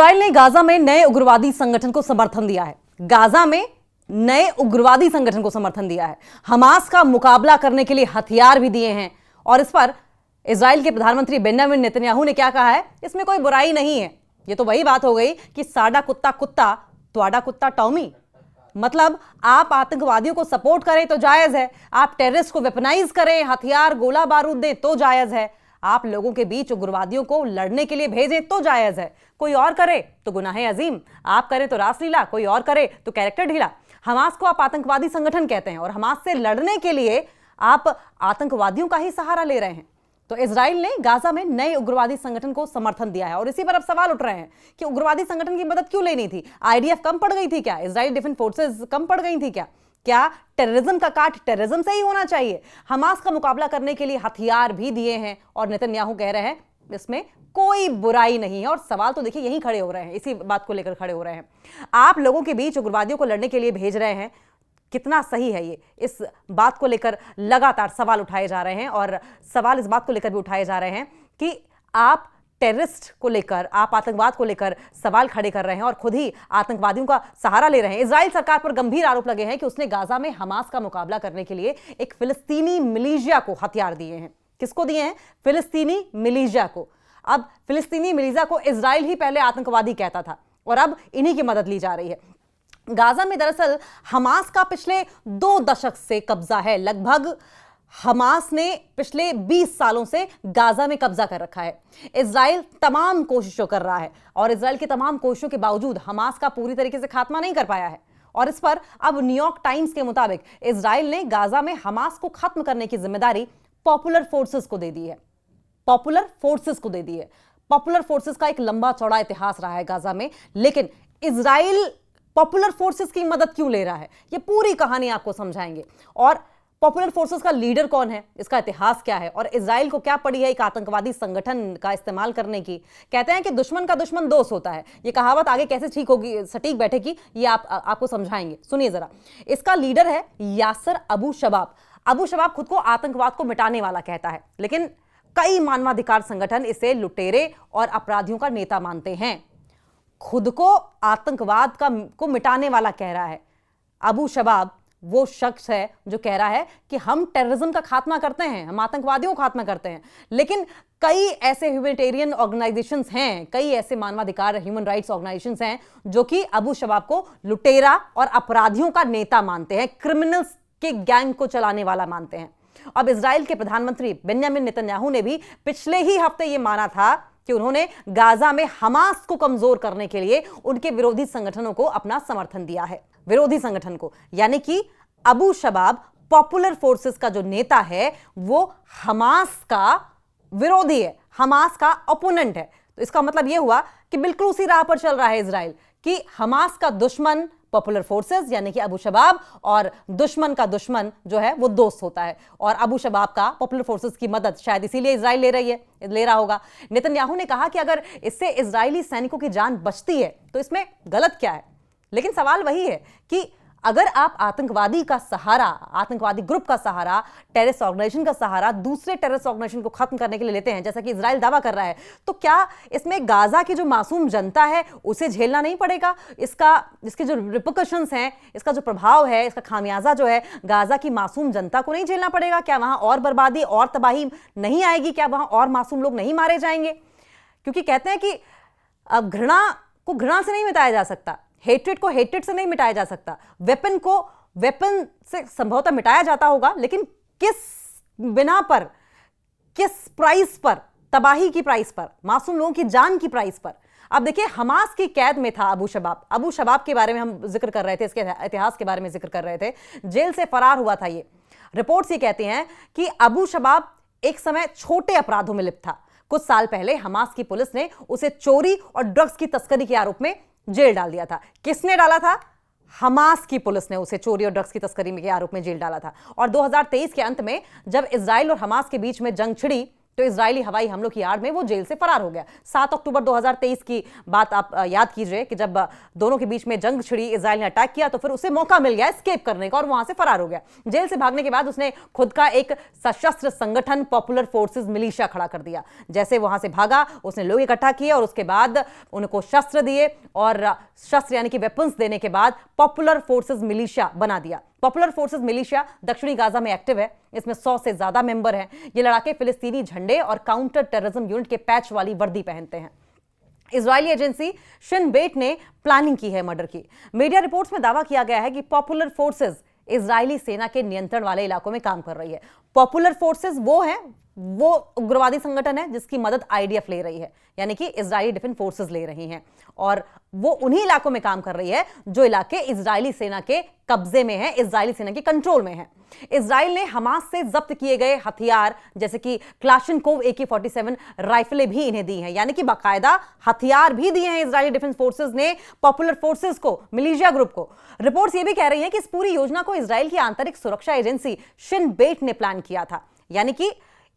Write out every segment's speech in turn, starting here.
Israel ने Gaza में नए उग्रवादी संगठन को समर्थन दिया है। गाजा में नए उग्रवादी संगठन को समर्थन दिया है। हमास का मुकाबला करने के लिए हथियार भी दिए हैं। और इस पर इजराइल के प्रधानमंत्री बेंजामिन नेतन्याहू ने क्या कहा है, इसमें कोई बुराई नहीं है। यह तो वही बात हो गई कि साडा कुत्ता कुत्ता त्वाडा कुत्ता टॉमी। मतलब आप आतंकवादियों को सपोर्ट करें तो जायज है, आप टेररिस्ट को वेपनाइज करें, हथियार गोला बारूद दें तो जायज है, आप लोगों के बीच उग्रवादियों को लड़ने के लिए भेजें तो जायज है। कोई और करे तो गुनाह अजीम, आप करें तो रासलीला, कोई और करे तो कैरेक्टर ढीला। हमास को आप आतंकवादी संगठन कहते हैं और हमास से लड़ने के लिए आप आतंकवादियों का ही सहारा ले रहे हैं। तो इजराइल ने गाजा में नए उग्रवादी संगठन को समर्थन दिया है और इसी पर अब सवाल उठ रहे हैं कि उग्रवादी संगठन की मदद क्यों लेनी थी? आईडीएफ कम पड़ गई थी क्या? इजराइल डिफेंस फोर्सेस कम पड़ गई थी क्या? क्या टेररिज्म का काट टेररिज्म से ही होना चाहिए? हमास का मुकाबला करने के लिए हथियार भी दिए हैं और नेतन्याहू कह रहे हैं इसमें कोई बुराई नहीं है। और सवाल तो देखिए यहीं खड़े हो रहे हैं, इसी बात को लेकर खड़े हो रहे हैं। आप लोगों के बीच उग्रवादियों को लड़ने के लिए भेज रहे हैं, कितना सही है ये? इस बात को लेकर लगातार सवाल उठाए जा रहे हैं और सवाल इस बात को लेकर भी उठाए जा रहे हैं कि आप टेररिस्ट को लेकर, आप आतंकवाद को लेकर सवाल खड़े कर रहे हैं और खुद ही आतंकवादियों का सहारा ले रहे हैं। इजराइल सरकार पर गंभीर आरोप लगे हैं कि उसने गाजा में हमास का मुकाबला करने के लिए एक फिलिस्तीनी मिलिशिया को हथियार दिए हैं। किसको दिए हैं? फिलिस्तीनी मिलिशिया को। अब फिलिस्तीनी मिलिशिया को इजराइल ही पहले आतंकवादी कहता था और अब इन्हीं की मदद ली जा रही है। गाजा में दरअसल हमास का पिछले 2 दशक से कब्जा है। लगभग हमास ने पिछले 20 सालों से गाजा में कब्जा कर रखा है। इजराइल तमाम कोशिशों कर रहा है और इजराइल की तमाम कोशिशों के बावजूद हमास का पूरी तरीके से खात्मा नहीं कर पाया है। और इस पर अब न्यूयॉर्क टाइम्स के मुताबिक इजराइल ने गाजा में हमास को खत्म करने की जिम्मेदारी पॉपुलर फोर्सेस को दे दी है। पॉपुलर फोर्सेस को दे दी है। पॉपुलर फोर्सेस का एक लंबा चौड़ा इतिहास रहा है गाजा में, लेकिन इजराइल पॉपुलर फोर्सेस की मदद क्यों ले रहा है, ये पूरी कहानी आपको समझाएंगे। और पॉपुलर फोर्सेस का लीडर कौन है, इसका इतिहास क्या है और इजराइल को क्या पड़ी है एक आतंकवादी संगठन का इस्तेमाल करने की। कहते हैं कि दुश्मन का दुश्मन दोस्त होता है। ये कहावत आगे कैसे ठीक होगी, सटीक बैठेगी, ये आपको समझाएंगे। सुनिए जरा। इसका लीडर है यासर अबू शबाब। अबू शबाब खुद को आतंकवाद को मिटाने वाला कहता है, लेकिन कई मानवाधिकार संगठन इसे लुटेरे और अपराधियों का नेता मानते हैं। खुद को आतंकवाद को मिटाने वाला कह रहा है। अबू शबाब वो शख्स है जो कह रहा है कि हम टेररिज्म का खात्मा करते हैं, हम आतंकवादियों का खात्मा करते हैं। लेकिन कई ऐसे ह्यूमैनिटेरियन ऑर्गेनाइजेशंस हैं, कई ऐसे मानवाधिकार ह्यूमन राइट्स ऑर्गेनाइजेशंस हैं जो कि अबू शबाब को लुटेरा और अपराधियों का नेता मानते हैं, क्रिमिनल्स के गैंग को चलाने वाला मानते हैं। अब इजराइल के प्रधानमंत्री बेंजामिन नेतन्याहू ने भी पिछले ही हफ्ते यह माना था कि उन्होंने गाजा में हमास को कमजोर करने के लिए उनके विरोधी संगठनों को अपना समर्थन दिया है। विरोधी संगठन को, यानी कि अबू शबाब पॉपुलर फोर्सेस का जो नेता है वो हमास का विरोधी है, हमास का ओपोनेंट है। तो इसका मतलब यह हुआ कि बिल्कुल उसी राह पर चल रहा है इजराइल कि हमास का दुश्मन पॉपुलर फोर्सेस यानी कि अबू शबाब और दुश्मन का दुश्मन जो है वो दोस्त होता है। और अबू शबाब का पॉपुलर फोर्सेस की मदद शायद इसीलिए इजराइल ले रहा होगा। नेतन्याहू ने कहा कि अगर इससे इजरायली सैनिकों की जान बचती है तो इसमें गलत क्या है। लेकिन सवाल वही है कि अगर आप आतंकवादी का सहारा, आतंकवादी ग्रुप का सहारा, टेररिस्ट ऑर्गेनाइजेशन का सहारा दूसरे टेररिस्ट ऑर्गेनाइजेशन को खत्म करने के लिए लेते हैं, जैसा कि इजराइल दावा कर रहा है, तो क्या इसमें गाजा की जो मासूम जनता है उसे झेलना नहीं पड़ेगा? इसके जो रिपरकशंस हैं, इसका जो प्रभाव है, इसका खामियाजा जो है, गाजा की मासूम जनता को नहीं झेलना पड़ेगा? क्या वहां और बर्बादी और तबाही नहीं आएगी? क्या वहां और मासूम लोग नहीं मारे जाएंगे? क्योंकि कहते हैं कि अब घृणा को घृणा से नहीं मिटाया जा सकता, हेट्रेड को हेट्रेड से नहीं मिटाया जा सकता, वेपन को वेपन से संभवतः मिटाया जाता होगा, लेकिन किस बिना पर, किस प्राइस पर? तबाही की प्राइस पर, मासूम लोगों की जान की प्राइस पर। अब देखिए, हमास की कैद में था अबू शबाब। अबू शबाब के बारे में हम जिक्र कर रहे थे, इसके इतिहास के बारे में जिक्र कर रहे थे। जेल से फरार हुआ था ये। रिपोर्ट्स ये कहती हैं कि अबू शबाब एक समय छोटे अपराधों में लिप्त था। कुछ साल पहले हमास की पुलिस ने उसे चोरी और ड्रग्स की तस्करी के आरोप में जेल डाल दिया था। किसने डाला था? हमास की पुलिस ने उसे चोरी और ड्रग्स की तस्करी के आरोप में जेल डाला था। और 2023 के अंत में जब इजराइल और हमास के बीच में जंग छिड़ी तो इजरायली हवाई हमलों की आड़ में वो जेल से फरार हो गया। 7 अक्टूबर 2023 की बात आप याद कीजिए कि जब दोनों के बीच में जंग छिड़ी, इजराइल ने अटैक किया तो फिर उसे मौका मिल गया एस्केप करने का और वहां से फरार हो गया। जेल से भागने के बाद उसने खुद का एक सशस्त्र संगठन पॉपुलर फोर्सेस मिलिशिया खड़ा कर दिया। जैसे वहां से भागा उसने लोग इकट्ठा किए और उसके बाद उनको शस्त्र दिए और शस्त्र यानी कि वेपन्स देने के बाद पॉपुलर फोर्सेस मिलिशिया बना दिया। पॉपुलर फोर्सेस मिलिशिया दक्षिणी गाजा में एक्टिव है। इसमें 100 से ज्यादा मेंबर हैं। ये लड़ाके फिलिस्तीनी झंडे और काउंटर टेररिज्म यूनिट के पैच वाली वर्दी पहनते हैं। इजरायली एजेंसी शिन बेट ने प्लानिंग की है मर्डर की। मीडिया रिपोर्ट्स में दावा किया गया है कि पॉपुलर फोर्सेस इजरायली सेना के नियंत्रण वाले इलाकों में काम कर रही है। पॉपुलर फोर्सेस वो उग्रवादी संगठन है जिसकी मदद आईडीएफ ले रही है, यानी कि इजरायली डिफेंस फोर्सेस ले रही हैं, और वो उन्हीं इलाकों में काम कर रही है जो इलाके इजरायली सेना के कब्जे में है, इजरायली सेना के कंट्रोल में है। इजराइल ने हमास से जब्त किए गए हथियार जैसे कि क्लाशनकोव AK-47 राइफलें भी इन्हें दी हैं, यानी कि बाकायदा हथियार भी दिए हैं इजरायली डिफेंस फोर्सेस ने पॉपुलर फोर्सेस को, मिलिशिया ग्रुप को। रिपोर्ट्स ये भी कह रही हैं कि इस पूरी योजना को इजराइल की आंतरिक सुरक्षा एजेंसी शिन बेट ने प्लान किया था, यानी कि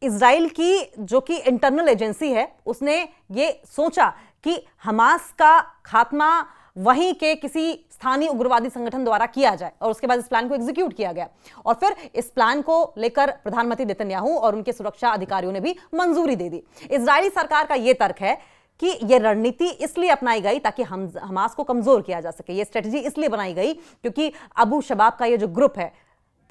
इजराइल की जो कि इंटरनल एजेंसी है उसने ये सोचा कि हमास का खात्मा वहीं के किसी स्थानीय उग्रवादी संगठन द्वारा किया जाए और उसके बाद इस प्लान को एग्जीक्यूट किया गया और फिर इस प्लान को लेकर प्रधानमंत्री नेतन्याहू और उनके सुरक्षा अधिकारियों ने भी मंजूरी दे दी। इजरायली सरकार का यह तर्क है कि यह रणनीति इसलिए अपनाई गई ताकि हमास को कमजोर किया जा सके। यह स्ट्रेटजी इसलिए बनाई गई क्योंकि अबू शबाब का यह जो ग्रुप है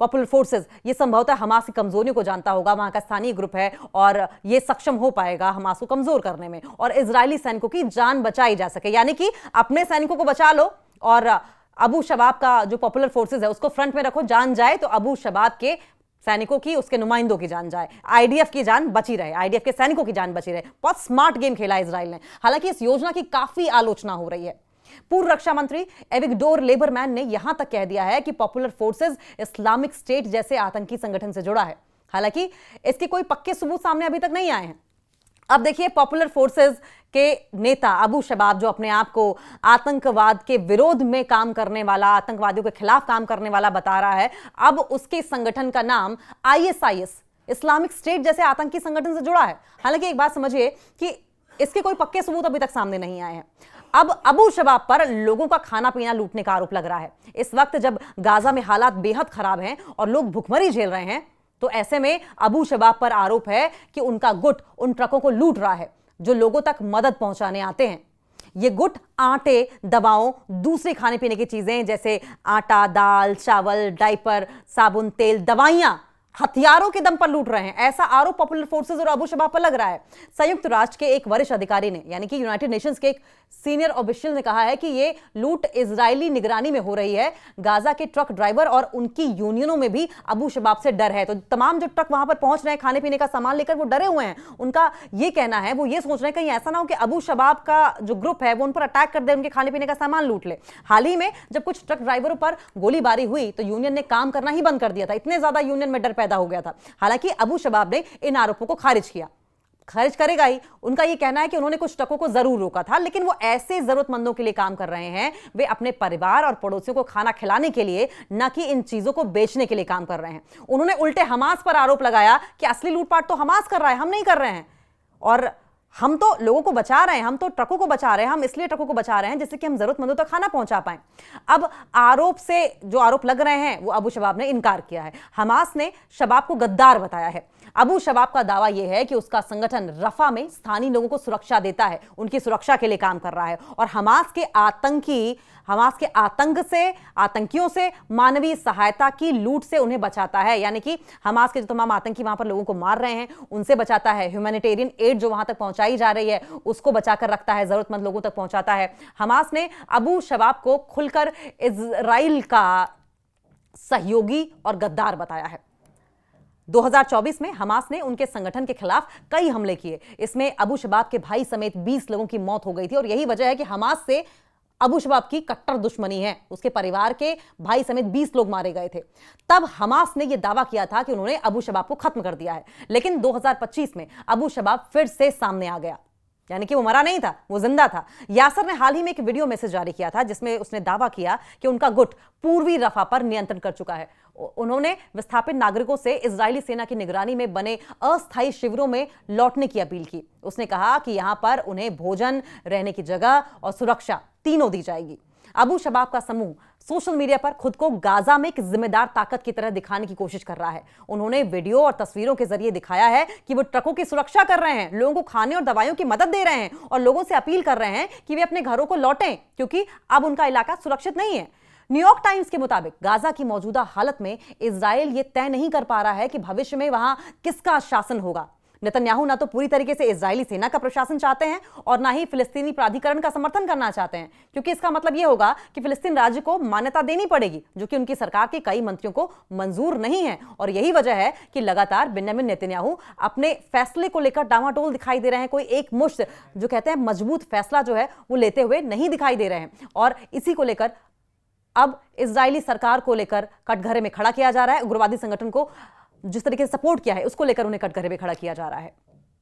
पॉपुलर फोर्सेस, ये संभवतः हमास की कमजोरियों को जानता होगा, वहां का स्थानीय ग्रुप है और ये सक्षम हो पाएगा हमास को कमजोर करने में और इजरायली सैनिकों की जान बचाई जा सके, यानी कि अपने सैनिकों को बचा लो और अबू शबाब का जो पॉपुलर फोर्सेस है उसको फ्रंट में रखो, जान जाए तो अबू शबाब के सैनिकों की, उसके नुमाइंदों की जान जाए, आईडीएफ की जान बची रहे, आईडीएफ के सैनिकों की जान बची रहे। बहुत स्मार्ट गेम खेला इजराइल ने। हालांकि इस योजना की काफी आलोचना हो रही है। पूर्व रक्षा मंत्री एविगडोर लेबरमैन ने यहां तक कह दिया है कि पॉपुलर फोर्सेस इस्लामिक स्टेट जैसे आतंकी संगठन से जुड़ा है। हालांकि इसके कोई पक्के सबूत सामने अभी तक नहीं आए हैं। अब देखिए, पॉपुलर फोर्सेस के नेता अबू शबाब जो अपने आप को आतंकवाद के विरोध में काम करने वाला, आतंकवादियों के खिलाफ काम करने वाला बता रहा है, अब उसके संगठन का नाम ISIS, इस्लामिक स्टेट जैसे आतंकी संगठन से जुड़ा है। हालांकि एक बात समझिए कि इसके कोई पक्के सबूत अभी तक सामने नहीं आए हैं। अब अबू शबाब पर लोगों का खाना पीना लूटने का आरोप लग रहा है। इस वक्त जब गाजा में हालात बेहद खराब हैं और लोग भुखमरी झेल रहे हैं, तो ऐसे में अबू शबाब पर आरोप है कि उनका गुट उन ट्रकों को लूट रहा है जो लोगों तक मदद पहुंचाने आते हैं। ये गुट आटे, दवाओं, दूसरी खाने पीने की चीजें जैसे आटा, दाल, चावल, डायपर, साबुन, तेल, दवाइयां हथियारों के दम पर लूट रहे हैं, ऐसा आरोप पॉपुलर फोर्सेस और अबू शबाब पर लग रहा है। संयुक्त राष्ट्र के एक वरिष्ठ अधिकारी ने, यानी कि यूनाइटेड नेशंस के एक सीनियर ऑफिशियल ने कहा है कि यह लूट इजरायली निगरानी में हो रही है। गाजा के ट्रक ड्राइवर और उनकी यूनियनों में भी अबू शबाब से डर है। तो तमाम जो ट्रक वहां पर पहुंच रहे हैं खाने पीने का सामान लेकर, वो डरे हुए हैं। उनका यह कहना है, वो ये सोच रहे हैं कहीं ऐसा ना हो कि अबू शबाब का जो ग्रुप है वो उन पर अटैक कर दे, उनके खाने पीने का सामान लूट ले। हाल ही में जब कुछ ट्रक ड्राइवरों पर गोलीबारी हुई तो यूनियन ने काम करना ही बंद कर दिया था। इतने ज्यादा यूनियन में डर पैदा हो गया था। हालांकि अबू शबाब ने इन आरोपों को खारिज करेगा ही। उनका यह कहना है कि उन्होंने कुछ ट्रकों को जरूर रोका था, लेकिन वो ऐसे जरूरतमंदों के लिए काम कर रहे हैं, वे अपने परिवार और पड़ोसियों को खाना खिलाने के लिए, न कि इन चीजों को बेचने के लिए काम कर रहे हैं। उन्होंने उल्टे हमास पर आरोप लगाया कि असली लूटपाट तो हमास कर रहा है, हम नहीं कर रहे हैं और हम तो लोगों को बचा रहे हैं, हम तो ट्रकों को बचा रहे हैं, हम इसलिए ट्रकों को बचा रहे हैं जिससे कि हम जरूरतमंदों तक खाना पहुंचा पाएं। अब आरोप से जो आरोप लग रहे हैं वो अबू शबाब ने इनकार किया है। हमास ने शबाब को गद्दार बताया है। अबू शबाब का दावा यह है कि उसका संगठन रफा में स्थानीय लोगों को सुरक्षा देता है, उनकी सुरक्षा के लिए काम कर रहा है और हमास के आतंक से, आतंकियों से, मानवीय सहायता की लूट से उन्हें बचाता है। यानी कि हमास के जो तमाम आतंकी वहां पर लोगों को मार रहे हैं उनसे बचाता है। ह्यूमैनिटेरियन एड जो वहां तक पहुंचाई जा रही है उसको बचाकर रखता है, जरूरतमंद लोगों तक पहुंचाता है। हमास ने अबू शबाब को खुलकर इजराइल का सहयोगी और गद्दार बताया है। 2024 में हमास ने उनके संगठन के खिलाफ कई हमले किए। इसमें अबू शबाब के भाई समेत 20 लोगों की मौत हो गई थी और यही वजह है कि हमास से अबू शबाब की कट्टर दुश्मनी है। उसके परिवार के भाई समेत 20 लोग मारे गए थे। तब हमास ने यह दावा किया था कि उन्होंने अबू शबाब को खत्म कर दिया है, लेकिन 2025 में अबू शबाब फिर से सामने आ गया। यानी कि वो मरा नहीं था, वो जिंदा था। यासर ने हाल ही में एक वीडियो मैसेज जारी किया था जिसमें उसने दावा किया कि उनका गुट पूर्वी रफा पर नियंत्रण कर चुका है। उन्होंने विस्थापित नागरिकों से इजरायली सेना की निगरानी में बने अस्थायी शिविरों में लौटने की अपील की। उसने कहा कि यहां पर उन्हें भोजन, रहने की जगह और सुरक्षा तीनों दी जाएगी। अबू शबाब का समूह सोशल मीडिया पर खुद को गाजा में एक जिम्मेदार ताकत की तरह दिखाने की कोशिश कर रहा है। उन्होंने वीडियो और तस्वीरों के जरिए दिखाया है कि वो ट्रकों की सुरक्षा कर रहे हैं, लोगों को खाने और दवाइयों की मदद दे रहे हैं और लोगों से अपील कर रहे हैं कि वे अपने घरों को लौटें क्योंकि अब उनका इलाका सुरक्षित नहीं है। न्यूयॉर्क टाइम्स के मुताबिक गाजा की मौजूदा हालत में इजराइल ये तय नहीं कर पा रहा है कि भविष्य में वहां किसका शासन होगा। नेतन्याहू ना तो पूरी तरीके से इजरायली सेना का प्रशासन चाहते हैं और ना ही फिलिस्तीनी प्राधिकरण का समर्थन करना चाहते हैं, क्योंकि इसका मतलब यह होगा कि फिलिस्तीन राज्य को मान्यता देनी पड़ेगी, जो कि उनकी सरकार के कई मंत्रियों को मंजूर नहीं है। और यही वजह है कि लगातार बेंजामिन नेतन्याहू अपने फैसले को लेकर डामाडोल दिखाई दे रहे हैं। कोई एक मुश्त जो कहते हैं मजबूत फैसला जो है वो लेते हुए नहीं दिखाई दे रहे हैं। और इसी को लेकर अब इजरायली सरकार को लेकर कटघरे में खड़ा किया जा रहा है। उग्रवादी संगठन को जिस तरीके से सपोर्ट किया है उसको लेकर उन्हें कटघरे में खड़ा किया जा रहा है।